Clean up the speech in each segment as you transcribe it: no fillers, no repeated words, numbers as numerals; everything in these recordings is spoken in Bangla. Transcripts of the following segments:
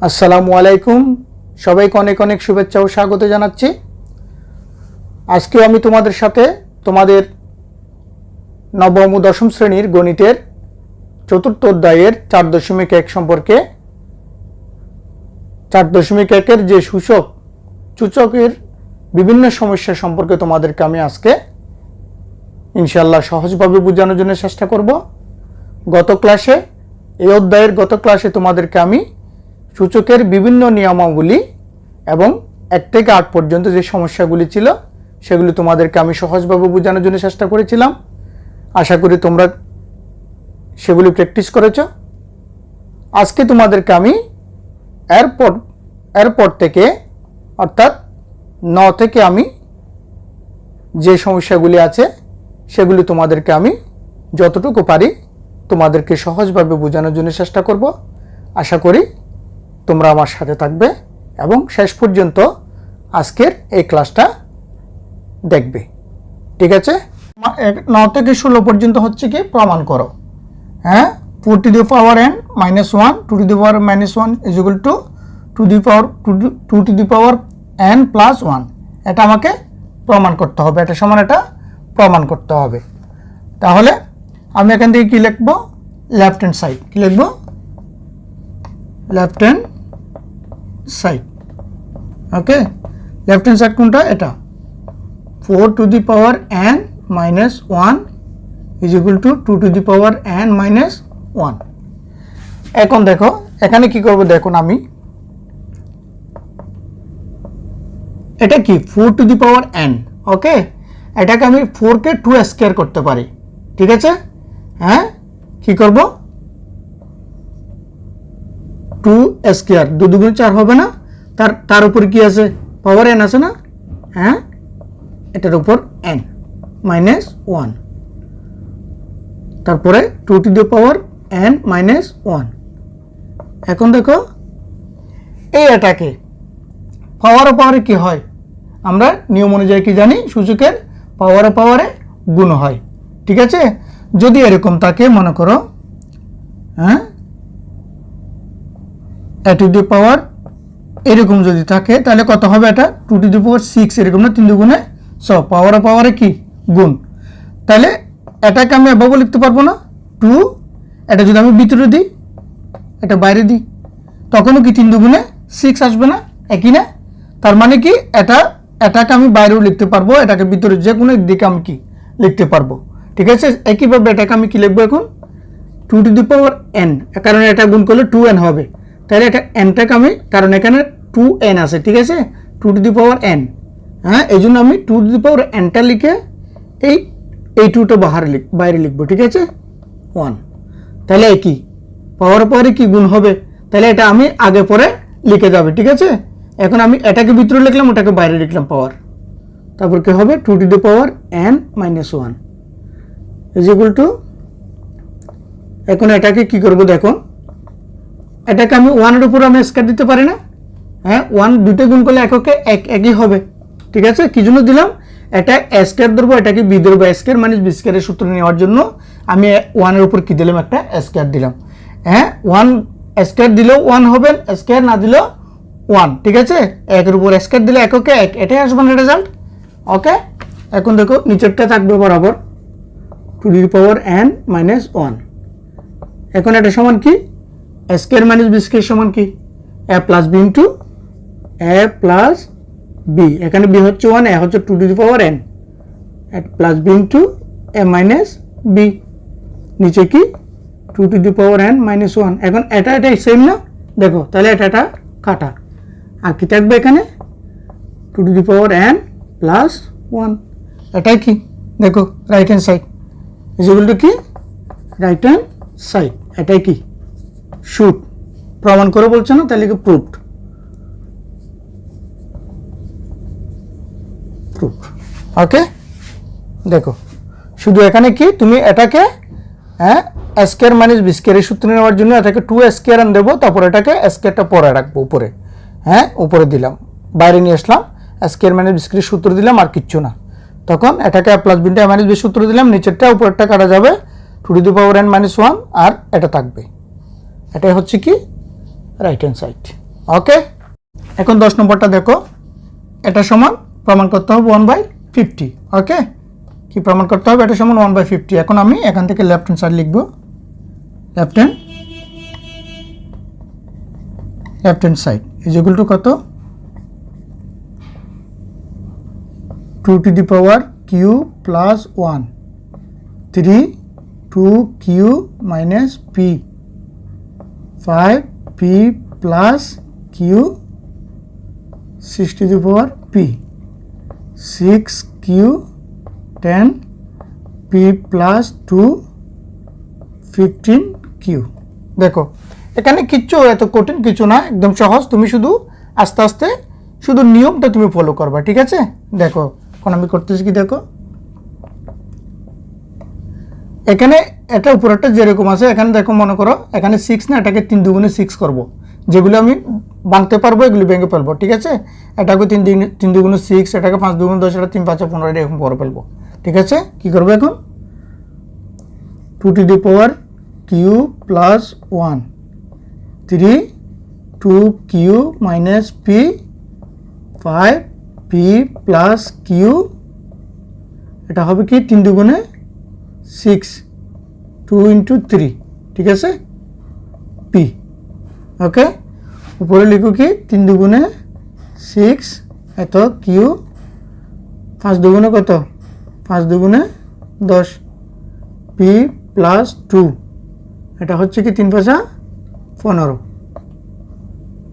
আসসালামু আলাইকুম, সবাইকে অনেক অনেক শুভেচ্ছা ও স্বাগত জানাচ্ছি। আজকেও আমি তোমাদের সাথে তোমাদের নবম ও দশম শ্রেণীর গণিতের চতুর্থ অধ্যায়ের 4.1 সম্পর্কে 4.1-এর যে সূচকের বিভিন্ন সমস্যা সম্পর্কে তোমাদেরকে আমি আজকে ইনশাআল্লাহ সহজভাবে বোঝানোর জন্য চেষ্টা করব। এই অধ্যায়ের গত ক্লাসে তোমাদেরকে আমি সূচকের বিভিন্ন নিয়মাবলী এবং 1 থেকে 8 পর্যন্ত যে সমস্যাগুলি ছিল সেগুলি তোমাদেরকে আমি সহজভাবে বোঝানোর জন্য চেষ্টা করেছিলাম। আশা করি তোমরা সেগুলি প্র্যাকটিস করেছো। আজকে তোমাদেরকে আমি এরপর থেকে অর্থাৎ 9 থেকে আমি যে সমস্যাগুলি আছে সেগুলি তোমাদেরকে আমি যতটুকু পারি তোমাদেরকে সহজভাবে বোঝানোর জন্য চেষ্টা করব। আশা করি তোমরা আমার সাথে থাকবে এবং শেষ পর্যন্ত আজকের এই ক্লাসটা দেখবে। ঠিক আছে? 9 থেকে 16 পর্যন্ত হচ্ছে কি প্রমাণ করো। 4 to the power n minus 1 2 to the power minus 1 is equal to 2 to the power n plus 1। এটা আমাকে প্রমাণ করতে হবে, এটা সমান এটা প্রমাণ করতে হবে। তাহলে আমি এখান থেকে কি লিখব? Left hand side. কি লিখব? Left hand side. Okay, left hand side কোনটা? এটা 4 to the power n minus 1 is equal to 2 to the power n minus 1। এখন দেখো এখানে কি করব, দেখুন আমি এটা কি 4 to the power n। ওকে, এটাকে আমি 4 কে 2 স্কয়ার করতে পারি। ঠিক আছে? কি করব? 2 স্কয়ার 2 দুগুণ 4 হবে না? তার উপর কি আছে? পাওয়ার n আছে না? এটার উপর n minus 1, তারপরে 2 to the power n minus 1। এখন দেখো এটাকে পাওয়ারে কি হয়? আমরা নিয়ম অনুযায়ী কি জানি? সূচকের পাওয়ারে গুণ হয়। ঠিক আছে? যদি এরকম থাকে, মনে করো a to the power এরকম যদি থাকে তাহলে কত হবে? এটা 2 to the power 6 এরকম না? 3 দুগুণে 6 পাওয়ারে কি গুণ। তাহলে এটাকে আমি এভাবে লিখতে পারবো না? 2, এটা যদি আমি ভিতরে দিই, এটা বাইরে দিই, তখনও কি 3 দুগুণে 6 আসবে না? একই না? তার মানে কি এটাকে আমি বাইরেও লিখতে পারবো, এটাকে ভিতরে যে কোনো দিকে আমি কি লিখতে পারবো। ঠিক আছে? একইভাবে এটাকে আমি কি লিখবো এখন? 2 to the power n, কারণ এটা গুণ করলে 2n হবে। তাহলে এটা nটাকে আমি, কারণ এখানে 2n আছে, ঠিক আছে, 2 to the power n। এই জন্য আমি 2 to the power nটা লিখে এই 2টা বাইরে লিখবো। ঠিক আছে? 1। তাহলে একই পাওয়ারে কি গুণ হবে? তাহলে এটা আমি আগে পরে লিখে যাবে। ঠিক আছে? এখন আমি এটাকে ভিতরে লিখলাম, ওটাকে বাইরে লিখলাম পাওয়ার, তারপর কি হবে? 2 to the power n minus 1 is equal to, এখন এটাকে কি করব? দেখো এটাকে আমি 1 এর উপর আমি স্কয়ার দিতে পারি না? 1 দুটো গুণ করলে একই হবে। ঠিক আছে? কি জন্য দিলাম? এটা স্কয়ার ধরবো, এটাকে বি ধরবো। স্কয়ার মাইনাস বি স্কয়ারের সূত্র নেওয়ার জন্য আমি 1 এর উপর কি দিলাম? একটা স্কয়ার দিলাম। 1 স্কয়ার দিলেও 1 হবে, স্কয়ার না দিলেও 1। ঠিক আছে? 1 এর উপর স্কয়ার দিলে এককে 1, এটাই আসবে না রেজাল্ট। ওকে, এখন দেখো নিচেরটা থাকবে বরাবর 2 to the power n minus 1। এখন এটা সমান কি? স্কয়ার মাইনাস বি স্কয়ার সমান কি? a plus B into a plus B. এখানে বি হচ্ছে 1, a হচ্ছে 2 to the power n, plus B into a minus B. নিচে কি? 2 to the power n minus 1। এখন এটা সেম না? দেখো তাহলে এটা কাটা, আর কি থাকবে এখানে? 2 to the power n plus 1। এটাই কি? দেখো right hand side is equal to কি? Right hand side. এটাই কি? শুট। প্রমাণ করে বলছে না? তাহলে কি প্রুভড। ওকে, দেখো শুধু এখানে কি তুমি এটাকে স্কয়ার মাইনাস বি স্কয়ারের সূত্র নেওয়ার জন্য এটাকে 2 স্কয়ার আন দেবো, তারপর এটাকে স্কয়ারটা পরে রাখবো উপরে। উপরে দিলাম, বাইরে নিয়ে আসলাম, স্কয়ার মাইনাস বি স্কয়ারের সূত্র দিলাম, আর কিচ্ছু না। তখন এটাকে প্লাস বিটা মাইনাস বি সূত্র দিলাম, নিচেরটা উপরেরটা কাটা যাবে, 2 to the power n minus 1, আর এটা থাকবে। এটাই হচ্ছে কি? Right hand side. ওকে, এখন 10 নম্বরটা দেখো, এটা সমান প্রমাণ করতে হবে 1/50। ওকে, কি প্রমাণ করতে হবে? এটা সমান 1/50। এখন আমি এখান থেকে লেফট হ্যান্ড সাইড লিখব, left hand side is equal two কত? 2 to the power q plus 1, 3 2q minus p, 5p plus q, 6 to the power p, 6q, 10p plus 2, 15q। দেখো এখানে কিচ্ছু এত কঠিন কিছু না, একদম সহজ। তুমি শুধু আস্তে আস্তে শুধু নিয়মটা তুমি ফলো করবা, ঠিক আছে? দেখো এখন আমি করতেছি কি, দেখো এখানে এটা উপরেরটা যেরকম আছে, এখানে দেখো মনে করো এখানে 6 না, এটাকে 3 দুগুণে 6 করব। যেগুলো আমি ভাঙতে পারবো এগুলো ভেঙে ফেলবো, ঠিক আছে? এটাকে 3 দুগুণে 6, এটাকে 5 দুগুণে 10, এটা 3 5 15 এরকম করে ফেলবো, ঠিক আছে? কি করবো এখন? 2 to the power q plus 1, 3 2q minus p, 5p plus q, এটা হবে কি 3 দুগুণে 6, 2 into 3, ঠিক আছে? p। ওকে, উপরে লিখো কি 3 দুগুণে 6 এত q, 5 দুগুণে কত? 5 দুগুণে 10, p প্লাস 2, এটা হচ্ছে কি 3 5 15,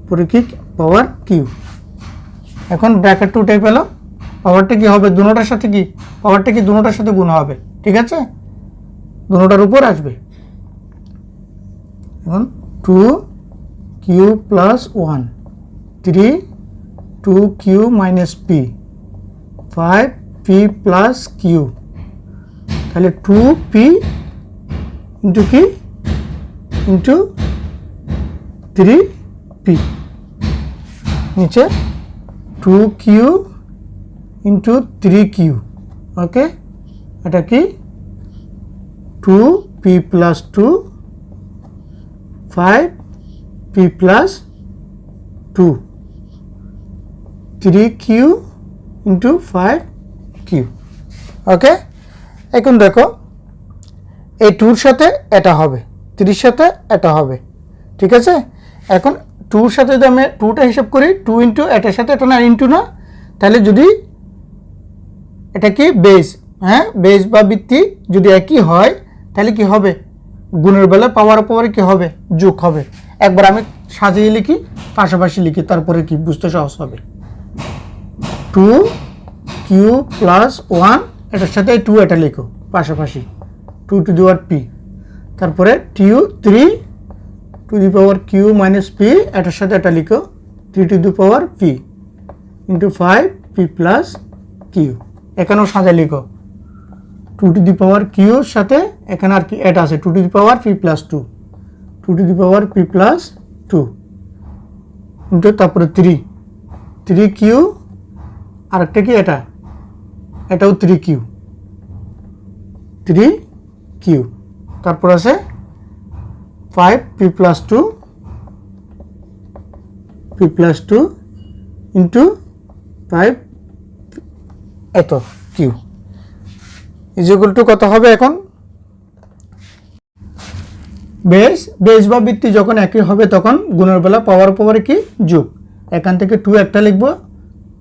পরে কি পাওয়ার কিউ। এখন ব্র্যাকেট 2 টাইপ এলো, পাওয়ারটা কি হবে? দুটোটার সাথে কি পাওয়ারটা কি দুটোটার সাথে গুণ হবে, ঠিক আছে? দুটোটার উপর আসবে। এখন 2q plus 1, 3 2q minus p, 5p plus q, তাহলে 2p ইন্টু কি ইন্টু 3p, নিচে 2q ইন্টু 3q। ওকে, এটা কি 2p plus 2, 5p plus 2, 3q into 5q। ওকে, এখন দেখো এই 2 এর সাথে এটা হবে, 3 এর সাথে এটা হবে, ঠিক আছে? এখন 2 এর সাথে যদি আমি 2টা হিসাব করি, 2 ইন্টু এটার সাথে এটা না, ইন্টু না, তাহলে যদি এটা কি বেস, হ্যাঁ বেস বা ভিত্তি যদি একই হয় তাহলে কি হবে? গুণের বেলা পাওয়ার পাওয়ারে কি হবে? যোগ হবে। একবার আমি সাজিয়ে লিখি, পাশাপাশি লিখি, তারপরে কি বুঝতে সহজ হবে। 2q প্লাস 1, এটার সাথে 2 এটা লিখো পাশাপাশি, 2 to the power p, তারপরে 3 to the power q minus p, এটার সাথে এটা লিখো 3 to the power p into 5p plus q। এখানেও সাজা লিখো 2 to the power q এর সাথে এখানে আর কি এটা আছে 2 to the power p plus 2, 2 to the power p plus 2 into তারপরে 3q, আর একটা কি এটাও 3q, তারপর আছে 5p plus 2 into 5 এত q ইজ ইকুয়াল টু কত হবে? এখন বেস বা ভিত্তি যখন একই হবে তখন গুণের বেলা পাওয়ার পাওয়ারে কি যোগ। এখান থেকে 2 একটা লিখব,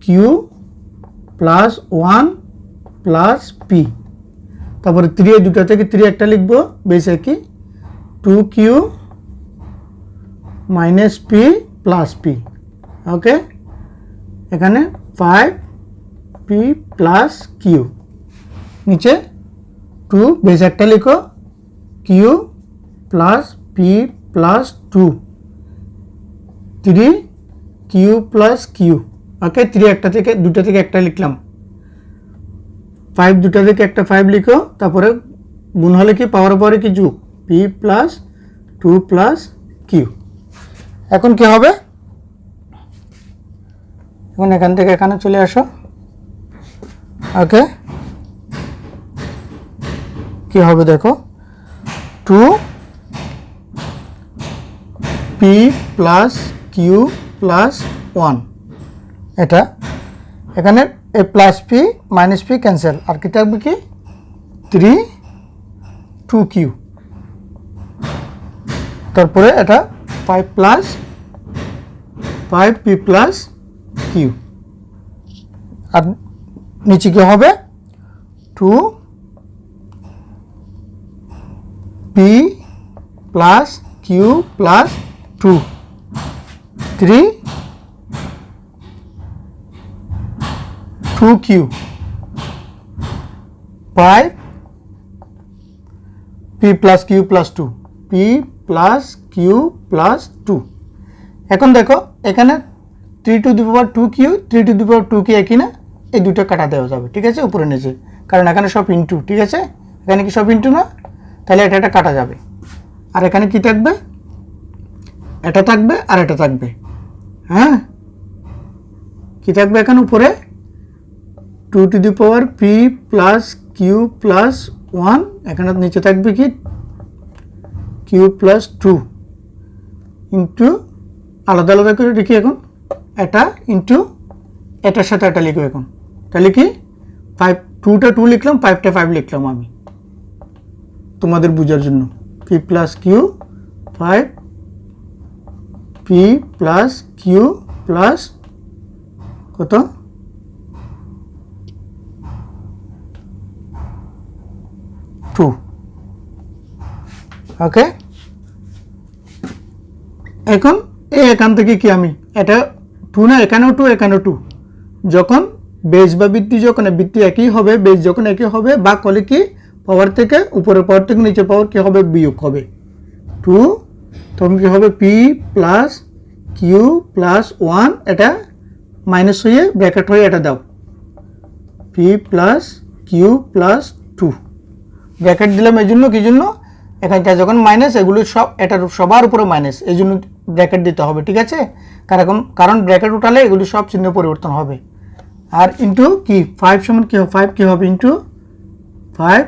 q প্লাস 1 প্লাস p, তারপরে 3 এই দুটো থেকে 3 একটা লিখব, বেস একই 2q minus p plus p। ওকে, এখানে 5p প্লাস q, নিচে 2 বেস একটা লিখো, q plus p plus 2, 3q plus q। ওকে, 3 একটা থেকে দুটো থেকে একটা লিখলাম, 5 দুটো থেকে একটা 5 লিখো, তারপরে গুণ হলে কি পাওয়ার পাওয়ারে কি যোগ, p প্লাস 2 প্লাস q। এখন কি হবে? এখন এখান থেকে এখানে চলে আসো। ওকে, কি হবে দেখো, 2p প্লাস q প্লাস 1 এটা এখানে A plus P minus P cancel আর কি থাকবে কি 3 2q তারপরে এটা 5 প্লাস 5p প্লাস q আর নিচে কি হবে 2p plus q plus 2 3 2q 5 p plus q plus 2 p plus q plus 2 এখন দেখো এখানে 3 two the power 2q 3 two the power 2q একই না এই দুটো কাটা দেওয়া যাবে ঠিক আছে উপরে নিচে কারণ এখানে সব ইনটু ঠিক আছে এখানে কি সব ইনটু না তাহলে এটা কাটা যাবে আর এখানে কি থাকবে এটা থাকবে আর এটা থাকবে হ্যাঁ কি থাকবে এখানে উপরে 2 two the power p plus q plus 1 এখানে নিচে থাকবে কি q প্লাস 2 ইন্টু আলাদা আলাদা করে লিখি এখন এটা ইন্টু এটার সাথে এটা লিখবো এখন তাহলে কি 5 2টা 2 লিখলাম 5টা 5 লিখলাম আমি তোমাদের বোঝার জন্য p plus q 5 p plus q plus কত 2 ওকে এখন এখান থেকে কি আমি এটা 2 না এখানেও 2 এখানেও 2 যখন বেস বা বৃত্তি যখন বৃত্তি একই হবে বেস যখন একই হবে বা কলে কি পাওয়ার থেকে উপরের পাওয়ার থেকে নিচে পাওয়ার কি হবে বিয়োগ হবে 2 তখন কি হবে p প্লাস q প্লাস 1 এটা মাইনাস হয়ে ব্র্যাকেট হয়ে এটা দাও p plus q plus 2 bracket দিলাম এই জন্য কি জন্য এখানটা যখন মাইনাস এগুলো সব এটার সবার উপরে মাইনাস এই জন্য ব্র্যাকেট দিতে হবে ঠিক আছে কারণ ব্র্যাকেট উঠালে এগুলো সব চিহ্ন পরিবর্তন হবে আর ইন্টু কি 5 সমান কি হবে 5 কি হবে into 5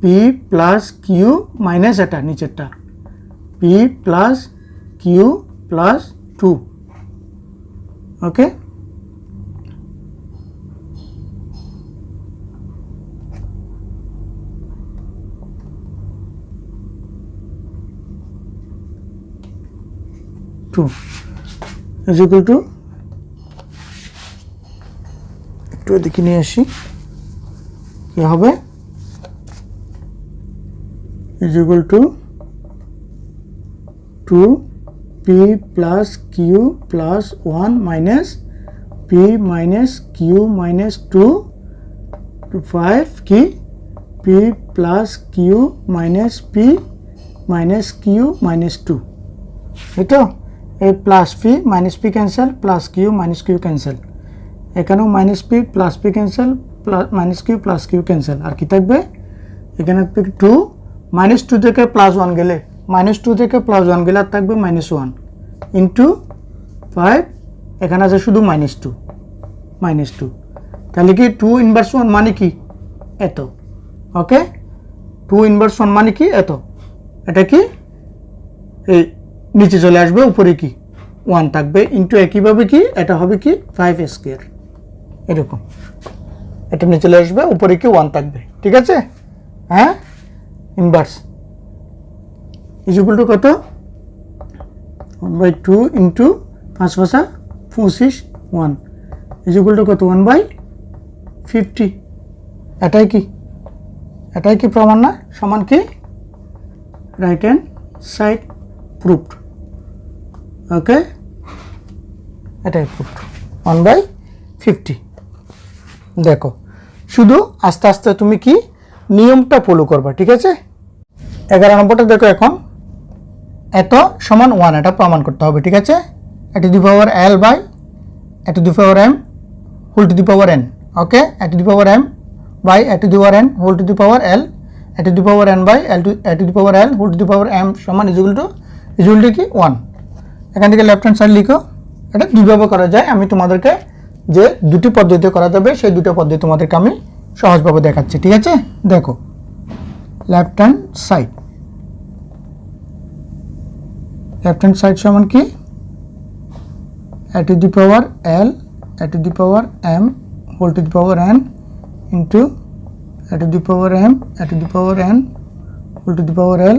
p plus q minus এটা নিচেরটা p plus q plus 2 okay is equal to একটু এদিকে নিয়ে আসি কি হবে is equal to 2p plus q plus 1 minus p minus q minus 2 to 5 কি p plus q minus p minus q minus 2 এটা a plus p minus p cancel plus q minus q cancel এখানেও minus p plus p cancel plus minus q plus q cancel আর কি থাকবে এখানে 2 minus 2 থেকে plus 1 গেলে minus 2 থেকে plus 1 গেলে আর থাকবে minus 1 into 5 এখানে আছে শুধু minus 2 তাহলে কি 2 inverse 1 মানে কি এত ওকে 2 inverse 1 মানে কি এত এটা কি এই নিচে চলে আসবে উপরে কি 1 থাকবে ইনটু একইভাবে কি এটা হবে কি 5 স্কয়ার এরকম এটা নিচে চলে আসবে উপরে কি 1 থাকবে ঠিক আছে হ্যাঁ ইনভার্স ইজ ইকুয়াল টু কত 1/2 ইনটু 5 5 25 1 ইজ ইকুয়াল টু কত 1/50 এটাই কি প্রমাণ না সমান কি রাইট হ্যান্ড সাইড প্রুফড ওকে এটাই প্রুফড 1/50 দেখো শুধু আস্তে আস্তে তুমি কি নিয়মটা ফলো করবা ঠিক আছে 11 নম্বরটা দেখো এখন এত সমান 1 এটা প্রমাণ করতে হবে ঠিক আছে a to the power l by a to the power m whole to the power n okay a to the power m by a to the power n whole to the power l a to the power n by a to the power l whole to the power m সমান is equal to কি 1 এখান থেকে লেফট হ্যান্ড সাইড লিখো এটা দুইভাবে করা যায় আমি তোমাদেরকে যে দুটি পদ্ধতিতে করা যাবে সেই দুটো পদ্ধতি তোমাদেরকে আমি সহজভাবে দেখাচ্ছি ঠিক আছে দেখো লেফট হ্যান্ড সাইড সমান কি a to the power l a to the power m whole to the power n into a to the power m a to the power n whole to the power l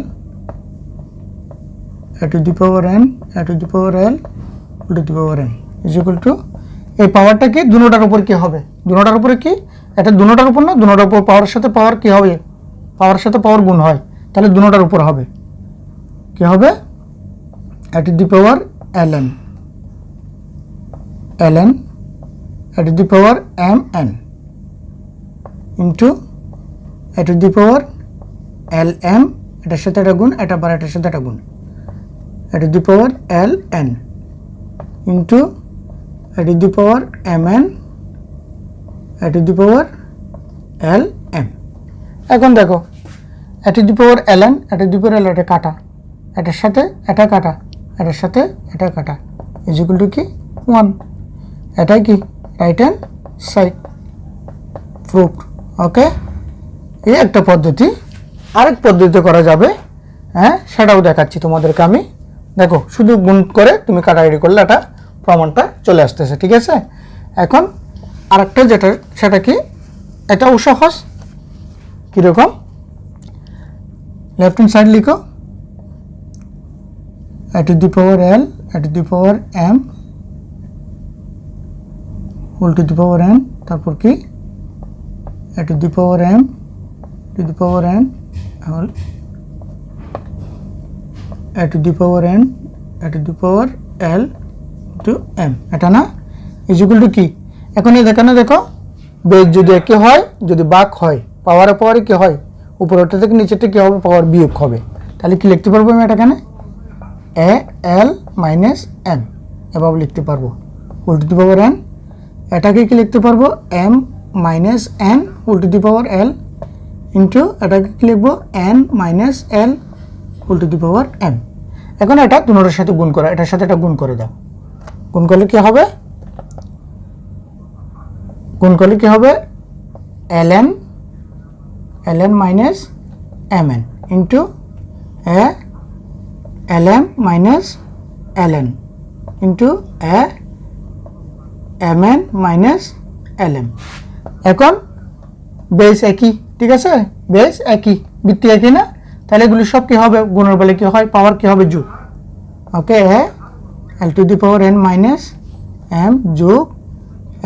a to the power n a to the power l whole to the power n is equal to এই পাওয়ারটা কি দুটোটার উপর কি হবে, দুটোটার উপরে কি, এটা দুটোটার উপর না, দুটোটার উপর পাওয়ারের সাথে পাওয়ার কি হবে, পাওয়ারের সাথে পাওয়ার গুণ হয়, তাহলে দুটোটার উপর হবে কি হবে a to the power ln ln a to the power mn into a to the power lm এটার সাথে এটা গুণ, এটা আবার এটার সাথে এটা গুণ, a to the power ln into a to the power mn a to the power lm। এখন দেখো a to the power ln a to the power l এটা কাটা, এটার সাথে এটা কাটা, এটার সাথে এটা কাটা ইজ ইকুয়াল টু কি 1, এটাই কি রাইট হ্যান্ড সাইড প্রুফ। ওকে, এই একটা পদ্ধতি, আরেক পদ্ধতিতে করা যাবে, হ্যাঁ সেটাও দেখাচ্ছি তোমাদেরকে আমি। দেখো শুধু গুণ করে তুমি কাটাকাটি করলে এটা প্রমাণটা চলে আসতেছে, ঠিক আছে। এখন আরেকটা যেটা সেটা কি, এটাও সহজ, কীরকম, লেফট হ্যান্ড সাইড লিখো a to the power l a to the power m whole to the power n তারপর কি a to the power m to the power n whole a to the power n a to the power l to m, এটা না ইজ ইকুয়াল টু কি। এখন এই দেখানো দেখো বেস যদি একই হয়, যদি ভাগ হয়, পাওয়ারে পাওয়ারে কি হয়, উপরেরটা থেকে নিচেরটা কি হবে, পাওয়ার বিয়োগ হবে, তাহলে কি লিখতে পারবো আমি এটাখানে a l মাইনাস m এভাবে লিখতে পারবো whole to the power n, এটাকে কি লিখতে পারবো m minus n whole to the power l into এটাকে কি লিখবো n minus l whole to the power m। এখন এটা দুটোর সাথে গুণ করা, এটার সাথে এটা গুণ করে দাও, গুণ করলে কি হবে, গুণ করলে কি হবে ln ln minus mn into a lm minus ln into a mn minus lm। এখন বেস একই, ঠিক আছে, বেস একই, বৃত্তি একই না, তাহলে এগুলি সব কি হবে, গুণের বেলা কি হয়, পাওয়ার কি হবে যোগ। ওকে, l two the power n minus m যোগ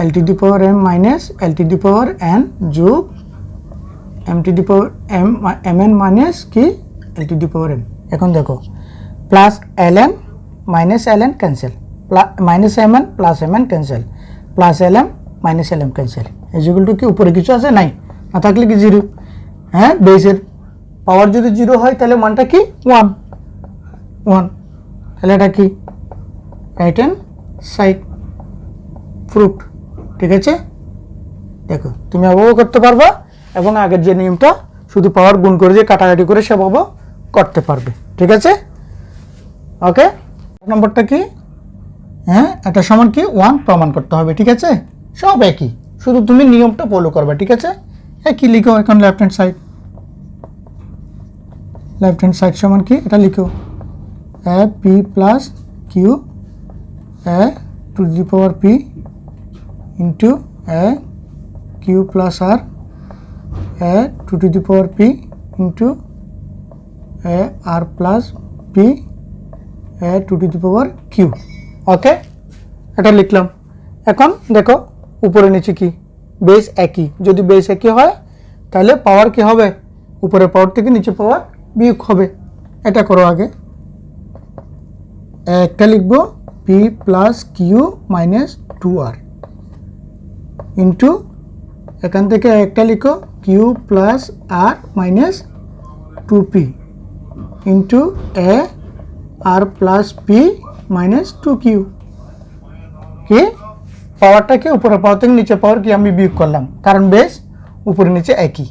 l two the power m minus l two the power n যোগ m two the power mn minus কি l two the power m। এখন দেখো plus ln minus ln cancel, minus mn plus mn cancel, plus lm minus lm cancel is equal to কি, উপরে কিছু আছে নাই, না থাকলে কি জিরো, হ্যাঁ বেসের পাওয়ার যদি জিরো হয় তাহলে মানটা কি 1 1, তাহলে এটা কি রাইট হ্যান্ড সাইড প্রুফ, ঠিক আছে। দেখো তুমি এভাবেও করতে পারবা এবং আগের যে নিয়মটা শুধু পাওয়ার গুণ করে দিয়ে কাটাকাটি করে সেভাবেও করতে পারবে, ঠিক আছে। ওকে, নম্বরটা কি, হ্যাঁ এটা সমান কি 1 প্রমাণ করতে হবে, ঠিক আছে, সব একই, শুধু তুমি নিয়মটা ফলো করবে, ঠিক আছে। একই লিখো এখন left hand side, left hand side সমান কি, এটা লিখো a p plus q a to the power p into a q plus r a to the power p into a r plus p a to the power q। Okay, এটা লিখলাম। এখন দেখো উপরে নিচে কি, বেস একই, যদি বেস একই হয় তাহলে পাওয়ার কি হবে, উপরে পাওয়ার থেকে নিচে পাওয়ার বিয়োগ হবে। এটা করো আগে, একটা লিখবো p plus q minus 2r into এখান থেকে একটা লিখো q plus R minus 2p into a r plus p minus 2q। কি পাওয়ারটা কি, উপরে পাওয়ার থেকে নিচে পাওয়ার কি আমি বিয়োগ করলাম, কারণ বেস উপরে নিচে একই।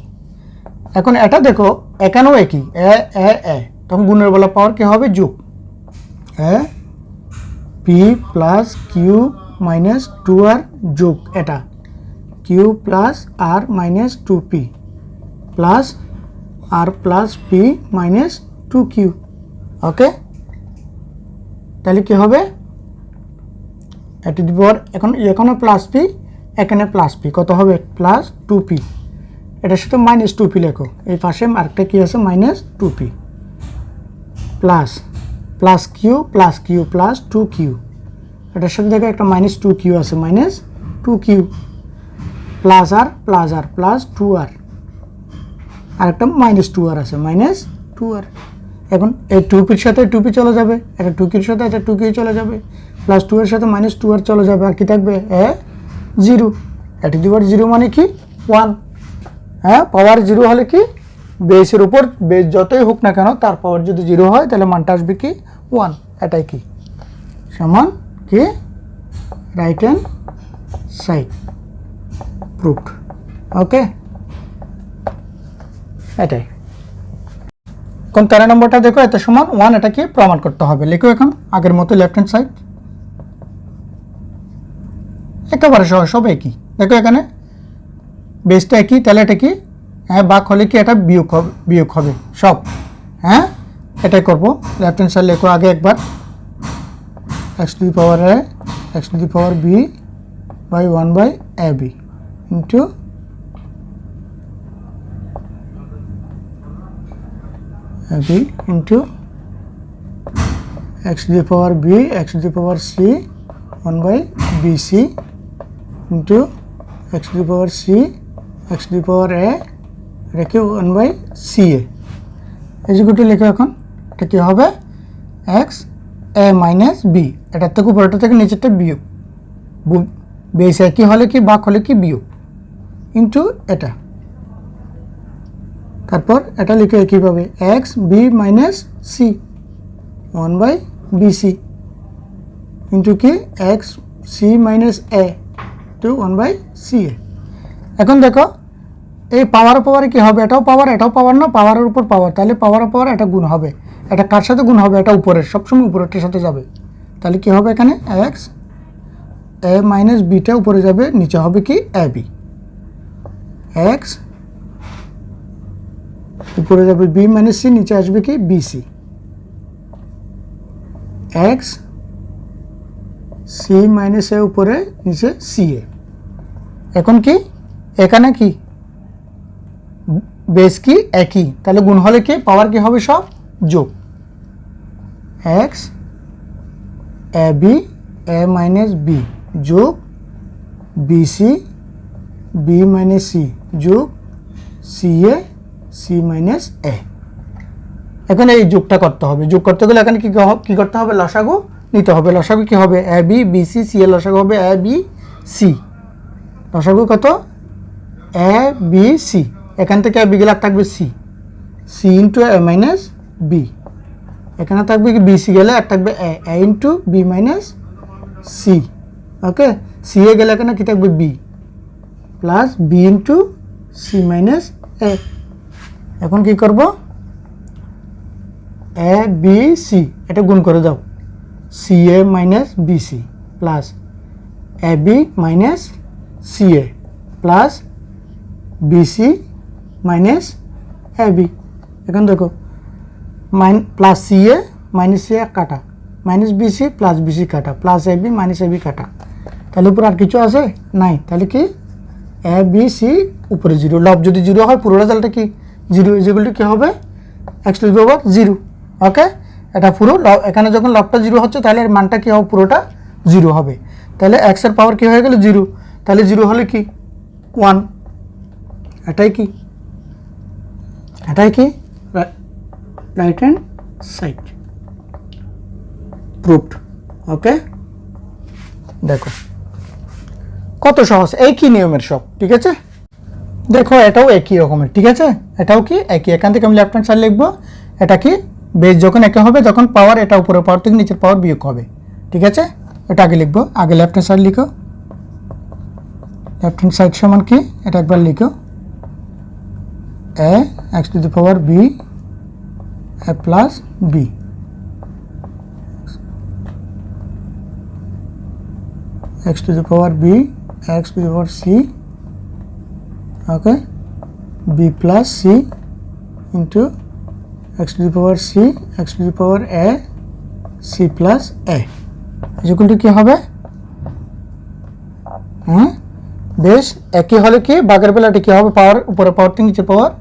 এখন এটা দেখো এখানেও একই, এ এ এ, তখন গুণের বেলা পাওয়ার কি হবে যোগ, a p plus q minus 2r যোগ এটা কিউ প্লাস আর minus 2p plus r plus P minus 2q। Okay, তাহলে কি হবে এ টু দি পাওয়ার এখানে প্লাস পি, এখানে প্লাস পি, কত হবে প্লাস 2p, এটার সাথে মাইনাস 2p লেখো, এই পাশে আরেকটা কি আছে minus 2p, plus plus Q plus 2q, এটার সাথে দেখো একটা মাইনাস 2q আছে, minus 2q, plus r plus 2r, আর একটা মাইনাস 2r আছে, মাইনাস 2r। এখন এই 2pর সাথে 2p চলে যাবে, এটা 2qর সাথে এটা 2q চলে যাবে, প্লাস 2 এর সাথে মাইনাস 2r চলে যাবে, আর কি থাকবে 0। এ টু দি পাওয়ার 0 মানে কি 1, হ্যাঁ পাওয়ার 0 হলে কি বেসের উপর বেস যতই হোক না কেন তার পাওয়ার যদি 0 হয় তাহলে মানটা আসবে কি 1, এটাই কি সমান কি রাইট হ্যান্ড সাইড প্রুভড। ওকে, এটাই। কোন 13 নম্বরটা দেখো, এত সমান 1, এটা কি প্রমাণ করতে হবে, লিখো এখন আগের মতো লেফট হ্যান্ড সাইড, একেবারে সহজ, সব একই। দেখো এখানে বেসটা একই, তাহলে এটা কি হ্যাঁ বাক হলে কি এটা বিয়োগ হবে সব, হ্যাঁ এটাই করবো। লেফট হ্যান্ড সাইড লেখো আগে একবার, x to the power a x to the power b by 1 by ab into ab into x to the power b x to the power c 1 by bc into x to the power c x to the power a রেখে 1 by ca এজুকুটি লেখো। এখন এটা কি হবে x a মাইনাস b, এটার থেকে উপরটা থেকে নিচেরটা বিয়োগ, বেস একই হলে কি বাক হলে কি বিয়োগ, ইন্টু এটা, তারপর এটা লিখে একইভাবে x b minus c 1 by bc into কি x c minus a to 1 by ca। এখন দেখো এই পাওয়ারে কি হবে, এটাও পাওয়ার না, পাওয়ারের উপর পাওয়ার, তাহলে পাওয়ার এটা গুণ হবে, এটা কার সাথে গুণ হবে, এটা উপরের, সবসময় উপরেরটার সাথে যাবে, তাহলে কি হবে এখানে x a মাইনাস bটা উপরে যাবে, নিচে হবে কি ab, x উপরে যাবে b মাইনাস c, নিচে আসবে কি bc, x c minus a উপরে নিচে ca। এখন কি এখানে কি বেস কি একই, তাহলে গুণ হলে কি পাওয়ার কি হবে সব যোগ, x ab a minus b যোগ bc b মাইনাস c যোগ ca c মাইনাস a। এখানে এই যোগটা করতে হবে, যোগ করতে গেলে এখানে কি করতে হবে লসাগু নিতে হবে, লসাগু কি হবে a b b c c এর লসাগু হবে a b c, লসাগু কত a b c, এখান থেকে a b গেলে থাকবে c c into a minus b, এখানে থাকবে কি b c গেলে আর থাকবে a into b minus c। Okay, c এ গেলে এখানে কি থাকবে b plus b into c minus a। এখন কি করব a b c এটা গুণ করে দাও, ca minus bc plus ab minus ca plus bc minus ab। এখন দেখো প্লাস ca মাইনাস ca কাটা, মাইনাস bc প্লাস bc কাটা, প্লাস ab মাইনাস ab কাটা, তাহলে উপরে আর কিছু আছে নাই, তাহলে কি a b c উপরে 0, লব যদি 0 হয় পুরো রেজাল্টটা কি 0 ইকুয়াল টু কি হবে x টু দি পাওয়ার 0। ওকে, এটা পুরো এখানে যখন লবটা 0 হচ্ছে তাহলে এর মানটা কি হবে পুরোটা 0 হবে, তাহলে x এর পাওয়ার কি হয়ে গেল 0, তাহলে 0 হলে কি 1, এটাই কি রাইট হ্যান্ড সাইড প্রুভড। ওকে, দেখো কত সহজ, একই নিয়মের সব, ঠিক আছে। দেখো এটাও একই রকমের, ঠিক আছে, এটাও কি একই, এখান থেকে আমি লেফট হ্যান্ড সাইড লিখবো, এটা কি বেস যখন একে হবে তখন পাওয়ার এটা উপরে পাওয়ার থেকে নিচের পাওয়ার বিয়োগ হবে, ঠিক আছে। এটা আগে লিখবো, আগে লেফট হ্যান্ড সাইড লিখো, লেফট হ্যান্ড সাইড সমান কি এটা একবার লিখো a x to the power b a plus b x to the power b x to the power c, okay, b plus c into x to the power c x to the power a c plus a is equal to কি হবে হ্যাঁ, বেশ একই হলে কি ভাগের বেলাটা কি হবে, পাওয়ার উপরে পাওয়ার থেকে নিচে পাওয়ার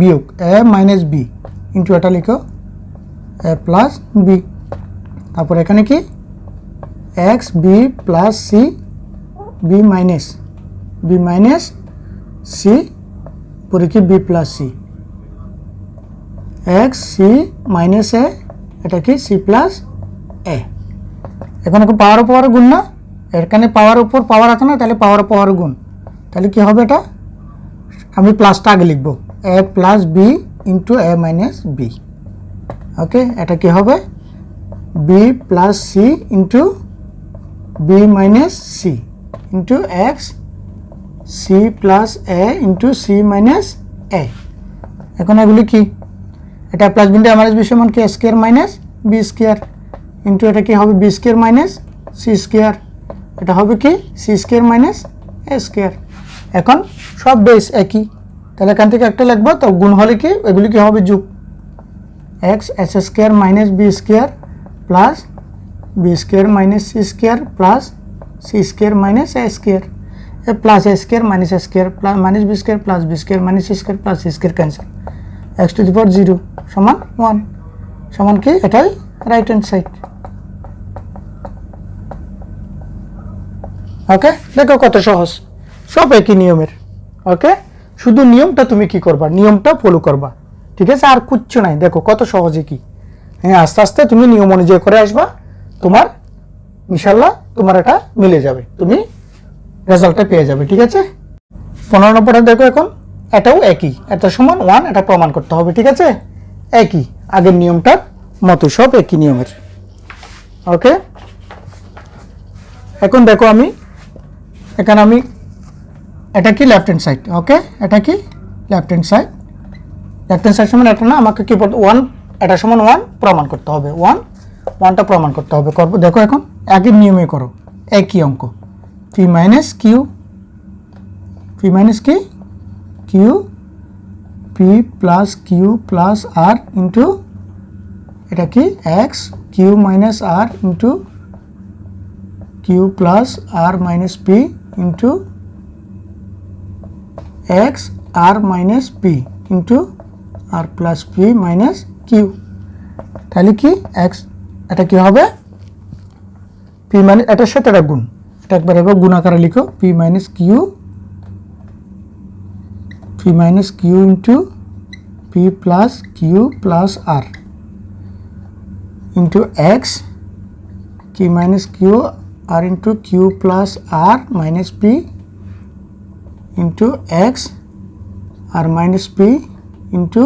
বিয়োগ এ মাইনাস বি ইন্টু এটা লিখো এ প্লাস বি, তারপর এখানে কি X B plus C B minus C পরে কি B plus C X C minus A, এটা কি সি প্লাস এ। এখন পাওয়ার গুণ না, এখানে পাওয়ার উপর পাওয়ার আছে না, তাহলে পাওয়ার গুণ, তাহলে কি হবে এটা, আমি প্লাসটা আগে লিখব A plus B into A minus B. Okay, এটা কি হবে B plus C into B minus C into X C plus A into C minus A. এখন এগুলি কি, এটা প্লাস বিন্দু এ মাইনাস বি সমান কি square minus B square into এটা কি হবে b square minus C square, এটা হবে কি সি স্কোয়ার মাইনাস এ স্কোয়ার। এখন সব বেস একই, তাহলে এখান থেকে একটা লিখবো, তো গুণ হলে কি এগুলি কি হবে যোগ X S square minus B square plus B square minus C square plus C square minus A square, A plus A square minus A square plus minus B square plus B square minus C square plus C square cancel, X to the power 0 সমান 1 সমান কি এটাই রাইট হ্যান্ড সাইড। ওকে, দেখো কত সহজ, সব একই নিয়মের। ওকে, শুধু নিয়মটা তুমি কি করবা, নিয়মটা ফলো করবা, ঠিক আছে, আর কিচ্ছু নাই। দেখো কত সহজে কি, হ্যাঁ আস্তে আস্তে তুমি নিয়ম অনুযায়ী করে আসবা, তোমার ইনশাল্লাহ তোমার এটা মিলে যাবে, তুমি রেজাল্টটা পেয়ে যাবে। ঠিক আছে, 15 নম্বরটা দেখো, এখন এটাও একই, এটা সমান 1, এটা প্রমাণ করতে হবে। ঠিক আছে, একই আগের নিয়মটার মতো, সব একই নিয়মের। ওকে, এখন দেখো এখানে আমি এটা কি লেফট হ্যান্ড সাইড। ওকে, এটা কি লেফট হ্যান্ড সাইড সমান এটা না, আমাকে কি বলতো 1, এটা সমান 1 প্রমাণ করতে হবে, 1টা প্রমাণ করতে হবে। করবো, দেখো এখন আগের নিয়মে করো, একই অঙ্ক P minus Q P plus Q plus R into এটা কি X Q minus R into Q plus আর minus P into X R minus P into R plus P minus Q, তাহলে কি এক্স, এটা কি হবে পি মাইনাস, এটার সাথে এটা গুণ, এটা একবার এবার গুণ আকারে লিখো P minus Q into P plus Q plus R into X Q minus Q R into Q plus আর minus P into X R minus P into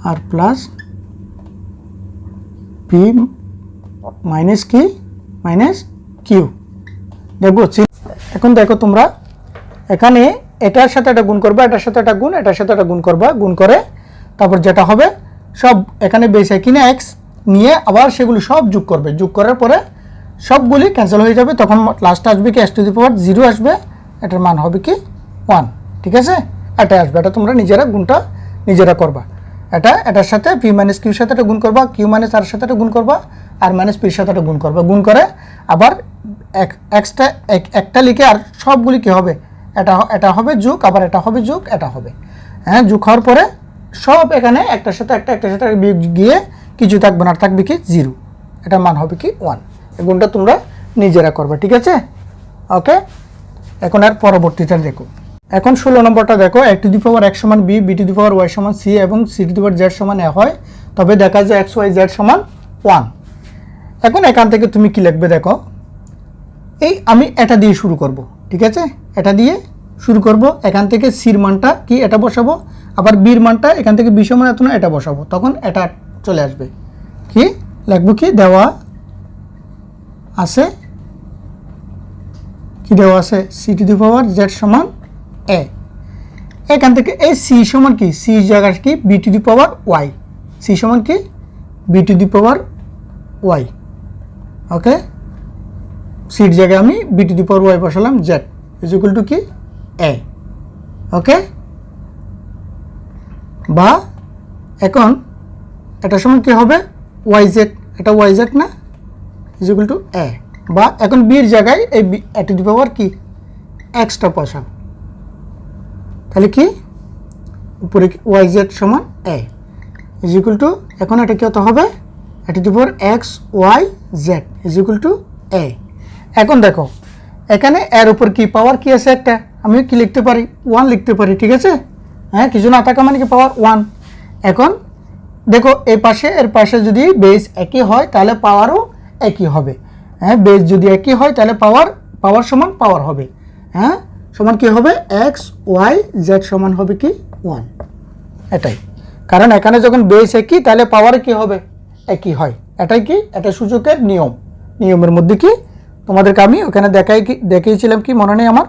R plus P minus কি মাইনাস কিউ। দেখো এখন দেখো তোমরা এখানে এটার সাথে এটা গুণ করবা, এটার সাথে এটা গুণ, এটার সাথে এটা গুণ করবা, গুণ করে তারপর যেটা হবে সব এখানে বেস একই না এক্স নিয়ে আবার সেগুলি সব যোগ করবে, যোগ করার পরে সবগুলি ক্যান্সেল হয়ে যাবে, তখন লাস্ট আসবে কি এক্স টু দি পাওয়ার 0 আসবে, এটার মান হবে কি 1। ঠিক আছে, এটা আসবে, এটা তোমরা নিজেরা গুণটা নিজেরা করবা, এটার সাথে পি মাইনাস কিউর সাথে এটা গুণ করবা, কিউ মাইনাস আর সাথে এটা গুণ করবা, আর মাইনাস পির সাথে এটা গুণ করবা, গুণ করে আবার এক্সটা একটা লিখে আর সবগুলি কি হবে, এটা হবে যোগ, আবার এটা হবে যোগ, এটা হবে, হ্যাঁ যোগ হওয়ার পরে সব এখানে একটার সাথে একটার সাথে বিয়োগ গিয়ে কিছু থাকবে না, আর থাকবে কি 0, এটার মান হবে কি 1। এই গুণটা তোমরা নিজেরা করবে। ঠিক আছে, ওকে, এখন আর পরবর্তীটা দেখো। এখন 16 নম্বরটা দেখো, a to the power x সমান b, b to the power y সমান সি এবং c to the power z সমান এ হয়, তবে দেখা যায় এক্স ওয়াই জেড সমান 1। এখন এখান থেকে তুমি কি লিখবে দেখো, এই আমি এটা দিয়ে শুরু করব। ঠিক আছে, এটা দিয়ে শুরু করব, এখান থেকে সির মানটা কি এটা বসাবো, আবার বির মানটা এখান থেকে বি সমান এত না এটা বসাবো, তখন এটা চলে আসবে। কি লিখবো, কি দেওয়া আছে, কি দেওয়া আছে c to the power z সমান এ, এখান থেকে এই সি সমান কি, সি জায়গায় কি B to the power Y, C সমান কি B to the power Y. Okay, সির জায়গায় আমি B to the power Y বসালাম, জেড ইজ ইকুয়াল টু কি এ। ওকে, বা এখন এটা সমান কি হবে ওয়াই জেড, এটা ওয়াই জেড না, ইজ ইকুয়াল টু এ, বা এখন বির জায়গায় এই এ টু দি পাওয়ার কি এক্সটা বসাও, তাহলে কি উপরে ওয়াই জেড সমান এ ইজ ইকুয়াল টু, এখন এটা কত হবে, এ to the power X Y Z is equal to A. এখন দেখো এখানে এর উপর কি পাওয়ার কি আছে একটা, আমি কি লিখতে পারি, 1 লিখতে পারি, ঠিক আছে। হ্যাঁ, কিছু না থাকা মানে কি পাওয়ার 1। এখন দেখো এই পাশে এর পাশে যদি বেস একই হয় তাহলে পাওয়ারও একই হবে। হ্যাঁ, বেস যদি একই হয় তাহলে পাওয়ার সমান পাওয়ার হবে। হ্যাঁ, সমান কি হবে, এক্স ওয়াই জেড সমান হবে কি 1, এটাই। কারণ এখানে যখন বেস একই তাহলে পাওয়ার কি হবে, একই হয়, এটাই কি, এটা সূচকের নিয়মের মধ্যে কি তোমাদেরকে আমি ওখানে দেখিয়েছিলাম কি মনে নেই আমার।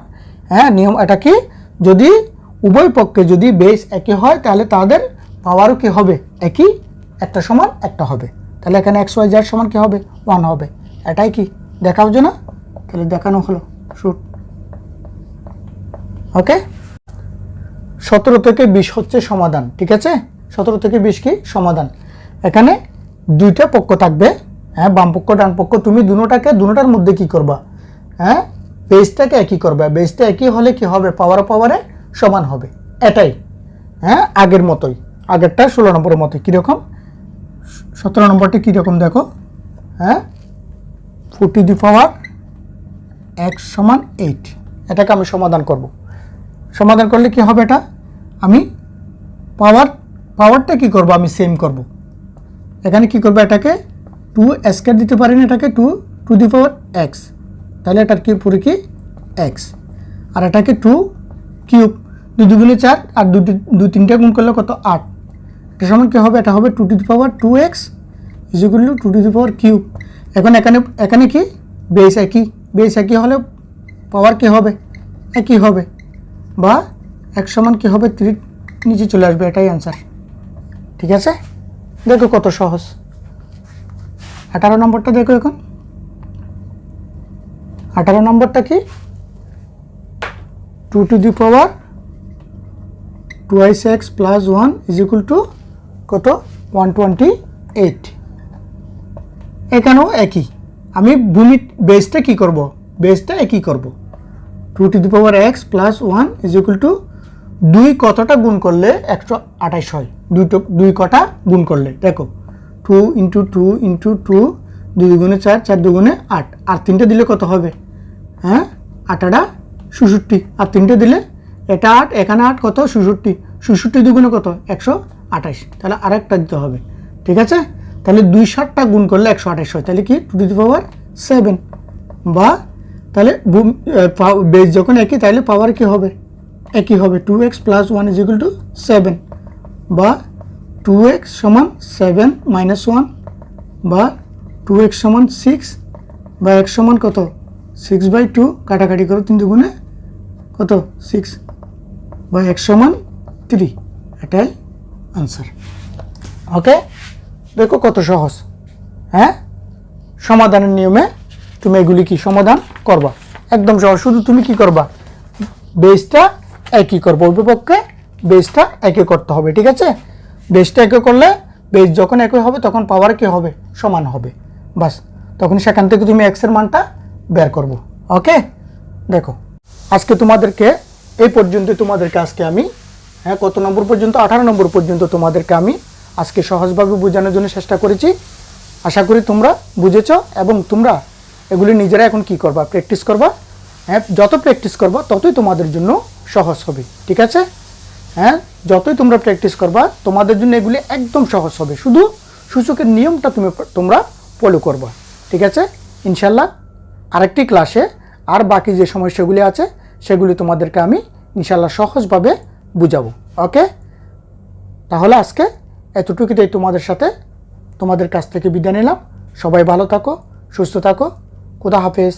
হ্যাঁ, নিয়ম এটা কি, যদি উভয় পক্ষে যদি বেস একই হয় তাহলে তাদের পাওয়ারও কি হবে, একই, একটা সমান একটা হবে। তাহলে এখানে এক্স ওয়াই জেড সমান কি হবে, 1 হবে। এটাই কি দেখাও যে না, তাহলে দেখানো হলো, শুট। ওকে, 17 থেকে 20 হচ্ছে সমাধান, ঠিক আছে। 17 থেকে 20 কি সমাধান। এখানে দুইটা পক্ষ থাকবে, হ্যাঁ, বাম পক্ষ ডান পক্ষ, তুমি দুটোটার মধ্যে কি করবা, হ্যাঁ, বেসটাকে একই করবে। বেসটা একই হলে কি হবে, পাওয়ারে সমান হবে, এটাই। হ্যাঁ, আগের মতোই, আগেরটা 16 নম্বরের মতোই। কীরকম 17 নম্বরটা কীরকম দেখো, হ্যাঁ, 4 টু দি পাওয়ার x সমান 8, এটাকে আমি সমাধান করব। সমাধান করলে কি হবে, এটা আমি পাওয়ারটা কি করব, আমি সেম করব। এখানে কি করব, এটাকে 2 স্কয়ার দিতে পারি না, এটাকে 2 টু দি পাওয়ার x, তাহলে এটার কি পুরো কি x, আর এটাকে 2 কিউব, 2 দুগুণে 4, আর 2 3টে গুণ করলে কত 8, এটা সমান কি হবে, এটা হবে 2 two the power 2x is equal two 2 two the power cube. এখন এখানে কি বেস একই হলে পাওয়ার কি হবে, একই হবে, বা x সমান কি হবে 3 নিচে চলে আসবে, এটাই অ্যান্সার, ঠিক আছে। দেখো কত সহজ। 18 নম্বরটা দেখো, এখন 18 নম্বরটা কি, 2 two the power 2x plus 1 is equal two কত 128। এখানেও একই, আমি বেসটা কি করব, বেসটা একই করব। 2 two the power x plus 1 is equal two 2 কতটা গুণ করলে 128 হয়, 2 কটা গুণ করলে, দেখো 2 ইন্টু 2 ইন্টু 2, 2 দুগুণে 4, 4 দুগুণে 8, আর 3টে দিলে কত হবে, হ্যাঁ, 8 66, আর 3টে দিলে এটা 8, এখানে 8, কত 66, 66 দুগুণে কত 128, তাহলে আরেকটা দিতে হবে, ঠিক আছে। তাহলে 2 গুণ করলে 128 হয়, তাহলে কি 2 টু দি পাওয়ার 7, বা তাহলে বেস যখন একই তাহলে পাওয়ার কি হবে, একই হবে, 2x plus 1 is equal two 7, বা 2x সমান 7 মাইনাস 1, বা 2x সমান 6, বা x সমান কত 6/2, কাটাকাটি করো 3 দুগুণে কত 6, বা x সমান 3, এটাই আনসার। ওকে, দেখো কত সহজ। হ্যাঁ, সমাধানের নিয়মে তুমি এগুলি কি সমাধান করবা, একদম সহজ। শুধু তুমি কি করবা, বেসটা একই করবো, বিপক্ষে বেসটা একই করতে হবে, ঠিক আছে। বেসটা একই করলে বেস যখন একই হবে তখন পাওয়ার কি হবে, সমান হবে, বাস, তখন সেখান থেকে তুমি এক্সের মানটা বের করবো। ওকে, দেখো আজকে তোমাদেরকে এই পর্যন্ত, তোমাদেরকে আজকে আমি, হ্যাঁ, কত নম্বর পর্যন্ত, 18 নম্বর পর্যন্ত তোমাদেরকে আমি আজকে সহজভাবে বোঝানোর জন্য চেষ্টা করেছি। আশা করি তোমরা বুঝেছো, এবং তোমরা এগুলি নিজেরা এখন কি করবা, প্র্যাকটিস করবা। হ্যাঁ, যত প্র্যাকটিস করবা ততই তোমাদের জন্য সহজ হবে, ঠিক আছে। হ্যাঁ, যতই তোমরা প্র্যাকটিস করবা তোমাদের জন্য এগুলি একদম সহজ হবে, শুধু সূচকের নিয়মটা তোমরা ফলো করবা, ঠিক আছে। ইনশাল্লাহ আরেকটি ক্লাসে আর বাকি যে সমস্যাগুলি আছে সেগুলি তোমাদেরকে আমি ইনশাল্লাহ সহজভাবে বুঝাবো। ওকে, তাহলে আজকে এতটুকুতেই তোমাদের কাছ থেকে বিদায় নিলাম। সবাই ভালো থাকো, সুস্থ থাকো, খোদা হাফেজ।